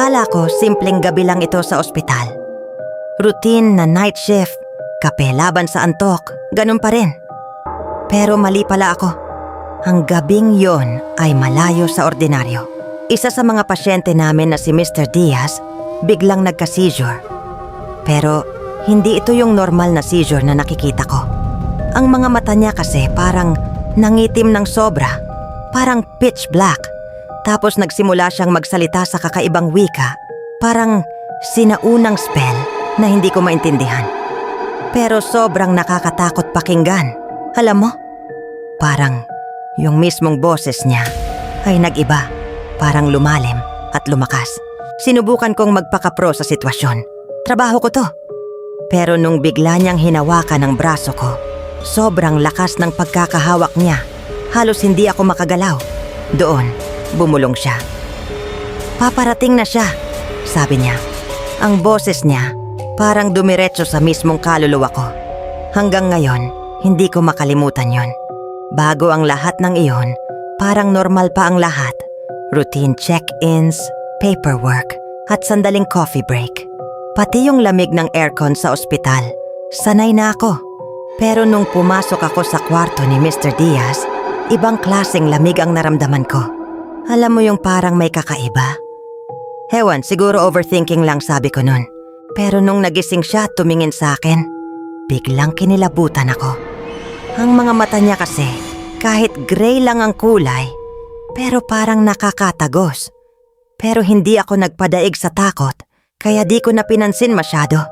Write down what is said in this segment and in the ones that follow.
Akala ko simpleng gabi lang ito sa ospital. Routine na night shift, kape laban sa antok, ganun pa rin. Pero mali pala ako. Ang gabing yon ay malayo sa ordinaryo. Isa sa mga pasyente namin na si Mr. Diaz biglang nagka-seizure. Pero hindi ito yung normal na seizure na nakikita ko. Ang mga mata niya kasi parang nangitim ng sobra, parang pitch black. Tapos nagsimula siyang magsalita sa kakaibang wika, parang sinaunang spell na hindi ko maintindihan. Pero sobrang nakakatakot pakinggan. Alam mo, parang yung mismong boses niya ay nag-iba, parang lumalim at lumakas. Sinubukan kong magpaka-pro sa sitwasyon. Trabaho ko to. Pero nung bigla niyang hinawakan ang braso ko, sobrang lakas ng pagkakahawak niya. Halos hindi ako makagalaw. Doon, bumulong siya. Paparating na siya, sabi niya. Ang boses niya parang dumiretso sa mismong kaluluwa ko. Hanggang ngayon, hindi ko makalimutan yon. Bago ang lahat ng iyon, parang normal pa ang lahat. Routine check-ins, paperwork, at sandaling coffee break. Pati yung lamig ng aircon sa ospital, sanay na ako. Pero nung pumasok ako sa kwarto ni Mr. Diaz, ibang klaseng lamig ang naramdaman ko. Alam mo yung parang may kakaiba? Hewan, siguro overthinking lang sabi ko nun. Pero nung nagising siya at tumingin sa akin, biglang kinilabutan ako. Ang mga mata niya kasi, kahit gray lang ang kulay, pero parang nakakatagos. Pero hindi ako nagpadaig sa takot, kaya di ko na pinansin masyado.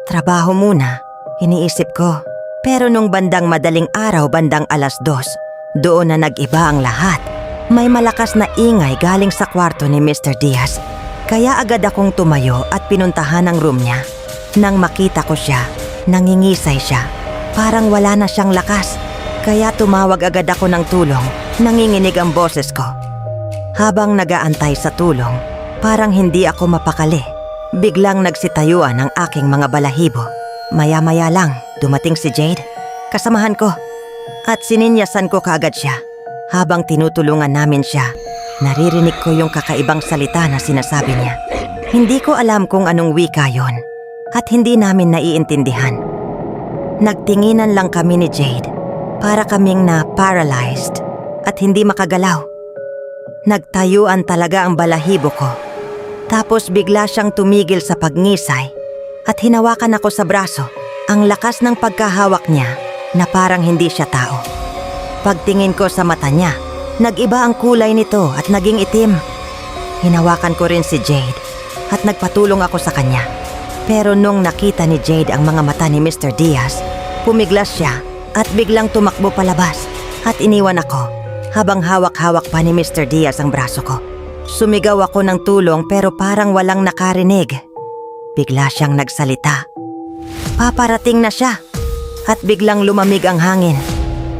Trabaho muna, iniisip ko. Pero nung bandang madaling araw, bandang 2:00, doon na nag-iba ang lahat. May malakas na ingay galing sa kwarto ni Mr. Diaz. Kaya agad akong tumayo at pinuntahan ang room niya. Nang makita ko siya, nangingisay siya. Parang wala na siyang lakas. Kaya tumawag agad ako ng tulong, nanginginig ang boses ko. Habang nagaantay sa tulong, parang hindi ako mapakali. Biglang nagsitayuan ang aking mga balahibo. Maya-maya lang, dumating si Jade, kasamahan ko. At sininyasan ko kaagad siya. Habang tinutulungan namin siya, naririnig ko yung kakaibang salita na sinasabi niya. Hindi ko alam kung anong wika yon at hindi namin naiintindihan. Nagtinginan lang kami ni Jade, para kaming na-paralyzed at hindi makagalaw. Nagtayuan talaga ang balahibo ko. Tapos bigla siyang tumigil sa pagnisay at hinawakan ako sa braso. Ang lakas ng pagkahawak niya na parang hindi siya tao. Pagtingin ko sa mata niya, nag-iba ang kulay nito at naging itim. Hinawakan ko rin si Jade at nagpatulong ako sa kanya. Pero nung nakita ni Jade ang mga mata ni Mr. Diaz, pumiglas siya at biglang tumakbo palabas at iniwan ako habang hawak-hawak pa ni Mr. Diaz ang braso ko. Sumigaw ako ng tulong pero parang walang nakarinig. Bigla siyang nagsalita. Paparating na siya at biglang lumamig ang hangin.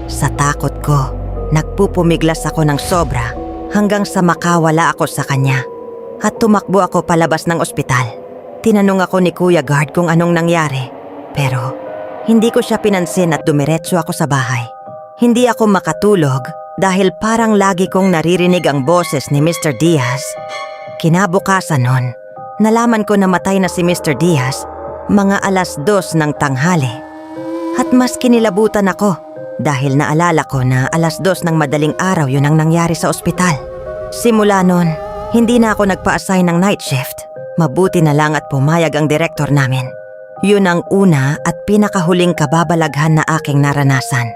Sa takot ko, nagpupumiglas ako ng sobra hanggang sa makawala ako sa kanya at tumakbo ako palabas ng ospital. Tinanong ako ni Kuya Guard kung anong nangyari, pero hindi ko siya pinansin at dumiretso ako sa bahay. Hindi ako makatulog dahil parang lagi kong naririnig ang boses ni Mr. Diaz. Kinabukasan nun, nalaman ko na matay na si Mr. Diaz mga 2:00 ng tanghali. At mas kinilabutan ako dahil naalala ko na 2:00 ng madaling araw yun ang nangyari sa ospital. Simula nun, hindi na ako nagpa-assign ng night shift. Mabuti na lang at pumayag ang direktor namin. Yun ang una at pinakahuling kababalaghan na aking naranasan.